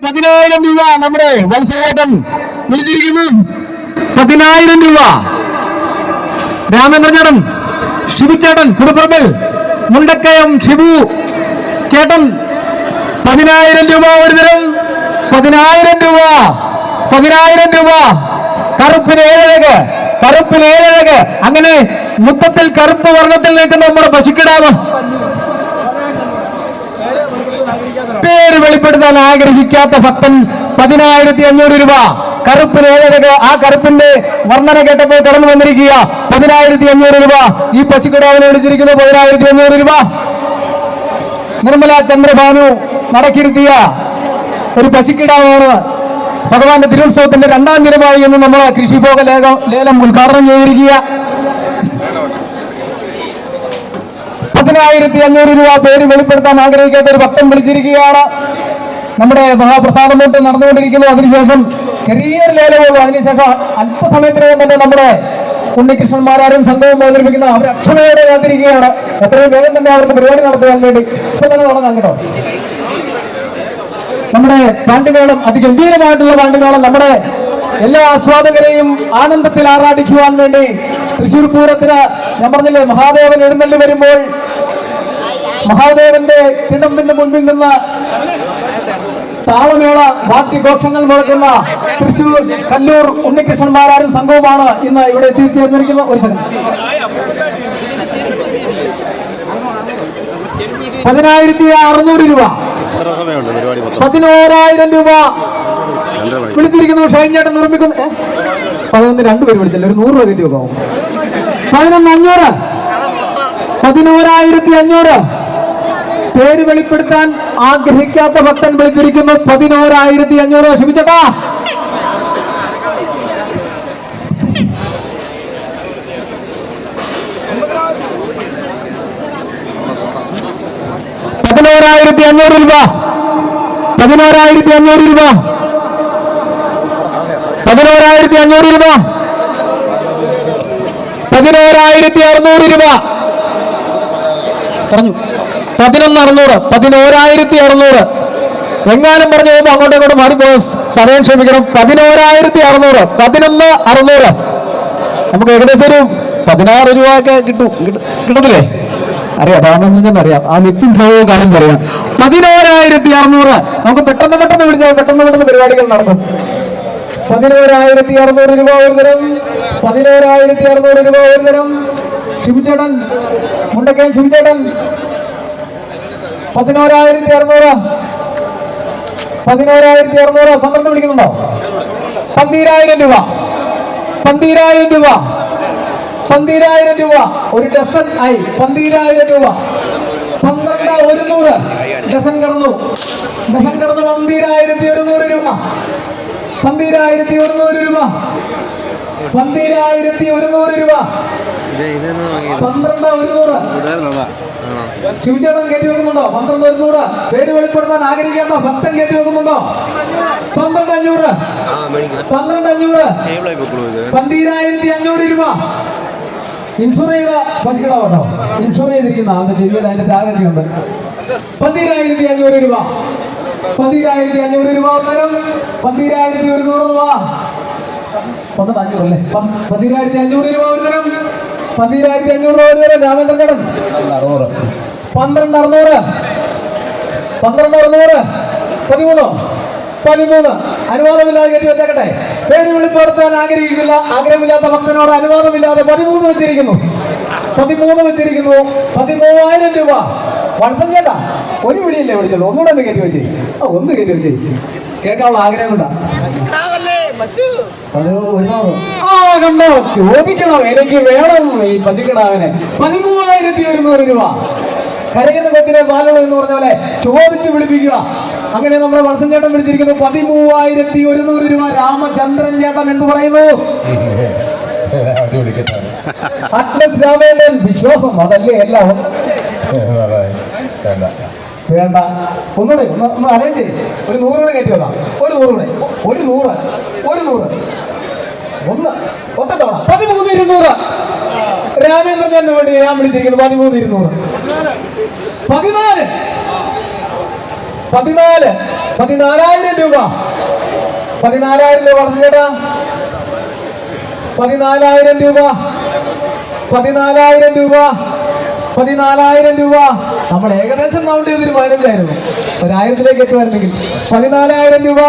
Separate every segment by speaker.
Speaker 1: 10,000 രൂപ നമ്മുടെ വത്സവേട്ടൻ വിളിച്ചിരിക്കുന്നു. 10,000 രൂപ. രാമേന്ദ്ര ചേട്ടൻ, ഷിബു ചേട്ടൻ, പുതുപ്പറമ്പിൽ മുണ്ടക്കയം ഷിബു ചേട്ടൻ 10,000 രൂപ ഒരു തരം. 10,000 രൂപ. 10,000 രൂപ. കറുപ്പിന് ഏഴഴക്. അങ്ങനെ മൊത്തത്തിൽ കറുപ്പ് വർണ്ണത്തിൽ നിൽക്കുന്ന നമ്മുടെ പശുക്കിടാവ്. പേര് വെളിപ്പെടുത്താൻ ആഗ്രഹിക്കാത്ത ഭക്തൻ 10,500 രൂപ. കറുപ്പിന് ഏഴഴക്. ആ കറുപ്പിന്റെ വർണ്ണന കേട്ടപ്പോൾ കടന്നു വന്നിരിക്കുക. 10,500 രൂപ. ഈ പശുക്കിടാവിനെ വിളിച്ചിരിക്കുന്നു. 10,500 രൂപ. നിർമ്മല ചന്ദ്രഭാനു നടക്കിരുത്തിയ ഒരു പശുക്കിടാവാണ് ഭഗവാന്റെ തിരുത്സവത്തിന്റെ 2ാം ദിനമായി എന്ന് നമ്മൾ കൃഷിഭോഗ ലേലം ഉദ്ഘാടനം ചെയ്തിരിക്കുക. 10,500 രൂപ പേര് വെളിപ്പെടുത്താൻ ആഗ്രഹിക്കാത്ത ഒരു ഭക്തൻ വിളിച്ചിരിക്കുകയാണ്. നമ്മുടെ മഹാപ്രസാദമൂട്ട് നടന്നുകൊണ്ടിരിക്കുന്നു. അതിനുശേഷം ചെറിയൊരു ലേലമുള്ളൂ. അതിനുശേഷം അല്പസമയത്തിനകം തന്നെ നമ്മുടെ ഉണ്ണികൃഷ്ണന്മാരും സംഘവും അവതരിപ്പിക്കുന്ന അവർ അക്ഷമയോടെ കാത്തിരിക്കുകയാണ്. എത്രയും വേഗം തന്നെ അവർക്ക് പരിപാടി നടത്തുവാൻ വേണ്ടി ഇപ്പൊ തന്നെ തുടങ്ങാം കേട്ടോ. നമ്മുടെ പാണ്ഡിമേളം, അതിഗംഭീരമായിട്ടുള്ള പാണ്ഡിമേളം നമ്മുടെ എല്ലാ ആസ്വാദകരെയും ആനന്ദത്തിൽ ആറാടിക്കുവാൻ വേണ്ടി തൃശ്ശൂർ പൂരത്തിന് ഞാൻ പറഞ്ഞില്ലേ, മഹാദേവൻ എഴുന്നള്ളി വരുമ്പോൾ മഹാദേവന്റെ തിടമ്പിന്റെ മുൻപിൽ നിന്ന് താളമേള വാദ്യഘോഷങ്ങൾ മുഴക്കുന്ന തൃശ്ശൂർ കല്ലൂർ ഉണ്ണികൃഷ്ണന്മാരും സംഘവുമാണ് ഇന്ന് ഇവിടെ എത്തിച്ചേർന്നിരിക്കുന്ന. ഒരു സെക്കൻഡ്. 10,600 രൂപ. 11,000 രൂപ വിളിച്ചിരിക്കുന്നു. ഷൈൻ ചേട്ടൻ നിർമ്മിക്കുന്നു. 11 2 വിളിച്ചല്ലോ. ഒരു 100 രൂപ കയറ്റി വെക്കാവും. 11,500. 11,500 പേര് വെളിപ്പെടുത്താൻ ആഗ്രഹിക്കാത്ത ഭക്തൻ വിളിച്ചിരിക്കുന്നു. 11,500. ക്ഷമിച്ചേട്ടാ. 11,500 രൂപ. 11,500 രൂപ. 11,500 രൂപ. 11,600 രൂപ പറഞ്ഞു. 11,600. 11,600. എങ്ങാനും പറഞ്ഞു പോകുമ്പോൾ അങ്ങോട്ടും ഇങ്ങോട്ടും മാറിപ്പോയി സമയം ക്ഷമിക്കണം. 11,600. 11,600. നമുക്ക് ഏകദേശം ഒരു 16 രൂപ ഒക്കെ കിട്ടത്തില്ലേ? അറിയാം, രാമചന്ദ്രൻ അറിയാം. ആ നിത്യം ഭാവവും കാര്യം പറയാം. 11,600. നമുക്ക് പെട്ടെന്ന് വിളിച്ചാൽ പെട്ടെന്ന് പരിപാടികൾ നടക്കും. 11,600 രൂപ ഒരു തരം. 11,600 രൂപ ഒരു തരം. ഷിബുചേട്ടൻ, മുണ്ടക്കയം ഷിബുചേട്ടൻ. 11,600. 11,600. 12 വിളിക്കുന്നുണ്ടോ? 12,000 രൂപ. 12,000 രൂപ. 12,000 രൂപ. ഒരു ഡസൻ ആയി. 12,000 രൂപ. 12,100. ഡസൻ കടന്നു. 12,100 രൂപ. 12,100 രൂപ. 12,100 രൂപ. 12,100. ശിവചേട്ടൻ കയറ്റി വെക്കുന്നുണ്ടോ? 12,100. പേര് വെളിപ്പെടുത്താൻ ആഗ്രഹിക്കാത്ത ഭക്തൻ കയറ്റി വെക്കുന്നുണ്ടോ? 12,500. 12,500. 12,500 രൂപ. ഇൻഷുർ ചെയ്ത പശുക്കിടാവട്ടോ. ഇൻഷുർ ചെയ്തിരിക്കുന്ന അതിന്റെ ചെവിയിൽ അതിന്റെ ടാഗൊക്കെ ഉണ്ട്. 12,500 രൂപ. 12,500 രൂപ തരം. 12,100 രൂപ. 12,500 അല്ലേ? 12,500 രൂപ ഒരു തരം. 12,500 രൂപ ഒരു തരം. രാമേന്ദ്രൻ ചേട്ടൻ 12,600. 12,600. 13. അനുവാദമില്ലാതെ കയറ്റി വെച്ചേക്കട്ടെ. പേര് വെളിപ്പെടുത്താൻ ആഗ്രഹമില്ലാത്ത ഭക്തനോട് അനുവാദമില്ലാതെ 13 വെച്ചിരിക്കുന്നു. 13 വെച്ചിരിക്കുന്നു. 13,000 രൂപ. വത്സൻ ചേട്ടാ, ഒരു വിളിയല്ലേ വിളിച്ചുള്ളൂ. ഒന്നുകൂടെ ഒന്ന് കയറ്റി വെച്ചേ. ഒന്ന് കയറ്റി വെച്ചേ. കേൾക്കാനുള്ള ആഗ്രഹം കൊണ്ടാ. കണ്ടോ, ചോദിക്കണം. എനിക്ക് വേണം ഈ പശുക്കിടാവിനെ. 13,100 രൂപ. കരയുന്ന കൊച്ചിനെ പാലുള്ളൂ എന്ന് പറഞ്ഞ പോലെ ചോദിച്ച് വിളിപ്പിക്കുക. അങ്ങനെ നമ്മുടെ വത്സൻ ചേട്ടൻ വിളിച്ചിരിക്കുന്നു. 13,100 രൂപ. രാമചന്ദ്രൻ ചേട്ടൻ എന്ന് പറയുന്നു. അറ്റ്ലസ് രാമേന്ദ്രൻ. വിശ്വാസം അതല്ലേ എല്ലാം. വേണ്ട, ഒന്നുകൂടെ ഒന്ന് അലൈൻ ചെയ്യും. ഒരു 100 കൂടെ കയറ്റി വെക്കാം. ഒരു 100 കൂടെ. ഒരു 100. ഒന്ന് ഒറ്റത്തവണ. 13,200. രാമേന്ദ്രൻ ചേട്ടന് വേണ്ടി ഞാൻ വിളിച്ചിരിക്കുന്നു. 13,200. 14. 14,000 രൂപ. 14,000 രൂപ ചേട്ടാ. 14,000 രൂപ. 14,000 രൂപ. 14,000 രൂപ. നമ്മൾ ഏകദേശം റൗണ്ട് ചെയ്തൊരു 15,000 1,000-ലേക്ക് എത്തുമായിരുന്നെങ്കിൽ 14,000 രൂപ.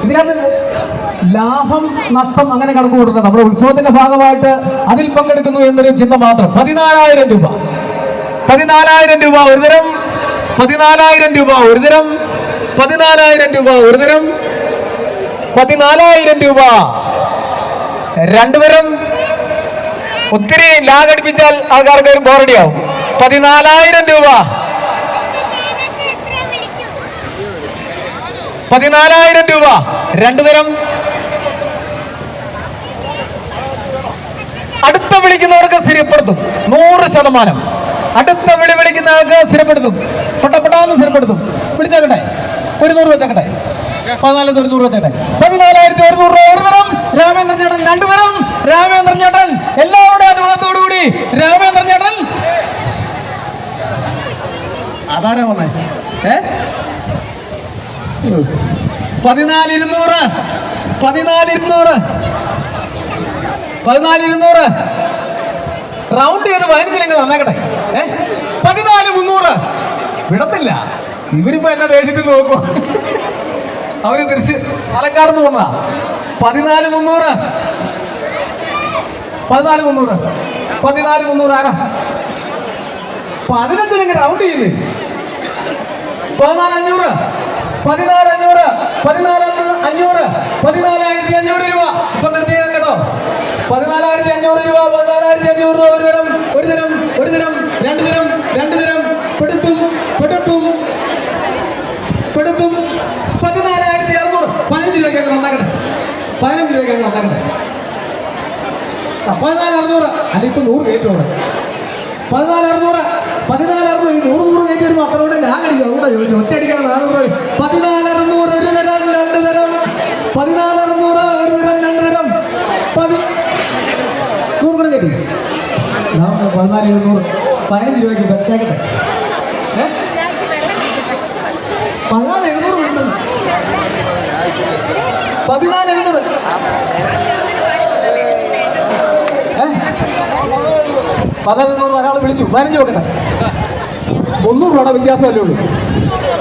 Speaker 1: ഇതിനകത്ത് ലാഭം നഷ്ടം അങ്ങനെ കണക്ക് കൂട്ടുന്നത് നമ്മുടെ ഉത്സവത്തിന്റെ ഭാഗമായിട്ട് അതിൽ പങ്കെടുക്കുന്നു എന്നൊരു ചിന്ത മാത്രം. 14,000 രൂപ. 14,000 രൂപ ഒരു തരം. 14,000 രൂപ ഒരു തരം. 14,000 രൂപ ഒരു തരം. 14,000 രൂപ രണ്ടു തരം. ഒത്തിരി ലാഗടിപ്പിച്ചാൽ ആൾക്കാർക്ക് ഒരു ബോറടിയാവും. 14,000 രൂപ. 14,000 രൂപ രണ്ടു തരം. അടുത്ത വിളിക്കുന്നവർക്ക് സ്ഥിരപ്പെടുത്തും 100%. അടുത്ത വിളിക്കുന്ന ആൾക്ക് സ്ഥിരപ്പെടുത്തും. പെട്ടപ്പെട്ടാന്ന് സ്ഥിരപ്പെടുത്തും. പിടിച്ചേക്കട്ടെ. 100 വെച്ചേക്കട്ടെ. 14,100 വെച്ചേക്കട്ടെ. 14,100 രൂപ ഒരു തരം. രാമേന്ദ്രൻ ചേട്ടൻ രണ്ടു തരം. രാമേന്ദ്രൻ ചേട്ടൻ എല്ലാവരുടെ അനുഭവത്തോടുകൂടി രാമേന്ദ്രൻ ചേട്ടൻ അതാരാ വന്നേ? 14,200. 14,200. 14,200 റൗണ്ട് ചെയ്ത് 15 വന്നേക്കട്ടെ. 14,300 വിടത്തില്ല. ഇവരിപ്പോ എന്നെ ദേഷ്യത്തിൽ നോക്കും. അവര് പാലക്കാട് നിന്ന് വന്നതാ. 14,300. 14,300. 14,300 ആരാ? 15 റൗണ്ട് ചെയ്യുന്നേ. 14,500. 14,500. 14,500. 14,500 രൂപ. ഇപ്പൊ നിർത്തിയാൽ കേട്ടോ. 14,500 രൂപ. 14,500 രൂപ ഒരു തരം. ഒരു തരം. ഒരു തരം. രണ്ടു തരം. രണ്ടു തരം. പെടുത്തും. പെടുത്തും. പെടുത്തും. 14,600. 15 രൂപയ്ക്ക് നന്നാക്കട്ടെ. 15 രൂപയ്ക്ക് നന്നാക്കട്ടെ. 14,600. അല്ല ഇപ്പൊ 100 കയറ്റോടെ. 14,600. 14,600. 100 കയറ്റി വരുമ്പോ അപ്പറോടെ ലാഗടിക്കും. അതുകൂടെ ചോദിച്ചു. ഒറ്റയടിക്കാൻ 400. 14,600 ഒരു തരം. രണ്ടു തരം. 14,600 ഒരു തരം. രണ്ടു തരം. 100 കയറ്റി. 14,700. 15 രൂപയ്ക്ക് വെച്ചേക്കട്ടെ. 14,700 കൊടുത്തത്. 14,700. 14,700 ഒരാൾ വിളിച്ചു. 15 വെക്കട്ടെ. 300 രൂപയുടെ വ്യത്യാസമല്ലേ ഉള്ളൂ.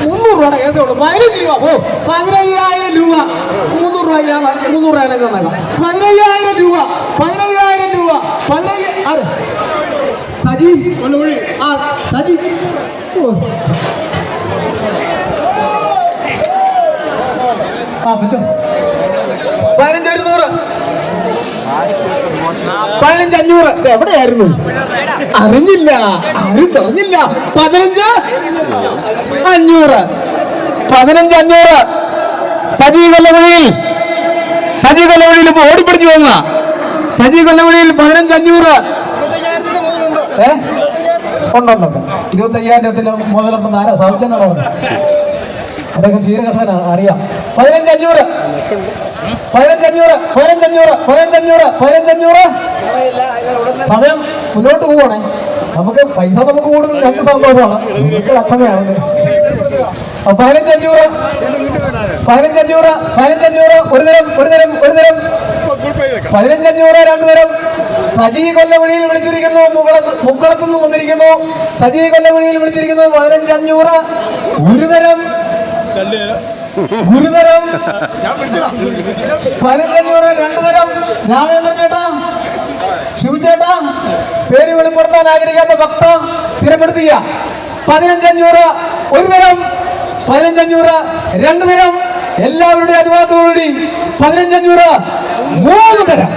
Speaker 1: 300 രൂപയുടെ കേസേ ഉള്ളൂ. 15 രൂപ. 15,000 രൂപ. 300 രൂപ. 300 രൂപ എനിക്ക് തന്നേക്കാം. 15,000 രൂപ. 15,000 രൂപ. 15 ആര്? സജി. ആ സജി. ആ പറ്റോ. 15,100. 15,500. എവിടെയായിരുന്നു? അറിഞ്ഞില്ല. ആരും പറഞ്ഞില്ല. 15,500. 15,500. സജി കൊല്ലവഴിയിൽ. സജി കൊല്ലവഴിയിൽ ഇപ്പൊ ഓടിപ്പിടിച്ചു വന്ന സജി കൊല്ലവഴിയിൽ 15,500. ഉണ്ടുണ്ട്. 25,000 മുതലുണ്ടെന്ന് ആരാ സാധിച്ചെന്നാണോ? അദ്ദേഹം ക്ഷീരകർഷകനാണ്, അറിയാം. 15,500. 15,500. 15,500. 15,500. 15,500. സമയം മുന്നോട്ട് പോവാണേ. നമുക്ക് പൈസ നമുക്ക് കൂടുതൽ ഞങ്ങൾക്ക് സന്തോഷമാണ്. നിങ്ങൾക്ക് ലക്ഷമയാണ്. 15,500. 15,500. 15,500 ഒരു തരം. ഒരു തരം. ഒരു തരം. 15,500 രണ്ടു തരം. സജി കൊല്ലവഴിയിൽ വിളിച്ചിരിക്കുന്നു. മുക്കളത്തു നിന്ന് വന്നിരിക്കുന്നു. സജി കൊല്ലവഴിയിൽ വിളിച്ചിരിക്കുന്നു. 15,500 ഒരു തരം. ഗുരുതരം. 15,500 രണ്ടു തരം. രാമേന്ദ്രൻ ചേട്ടാ, ശിവചേട്ടാ, പേര് വെളിപ്പെടുത്താൻ ആഗ്രഹിക്കാത്ത ഭക്ത സ്ഥിരപ്പെടുത്തുക. 15,500 ഒരു തരം. 15,500 രണ്ടു തരം. എല്ലാവരുടെ അനുവാദത്തോടുകൂടി 15,500 മൂന്ന് തരം.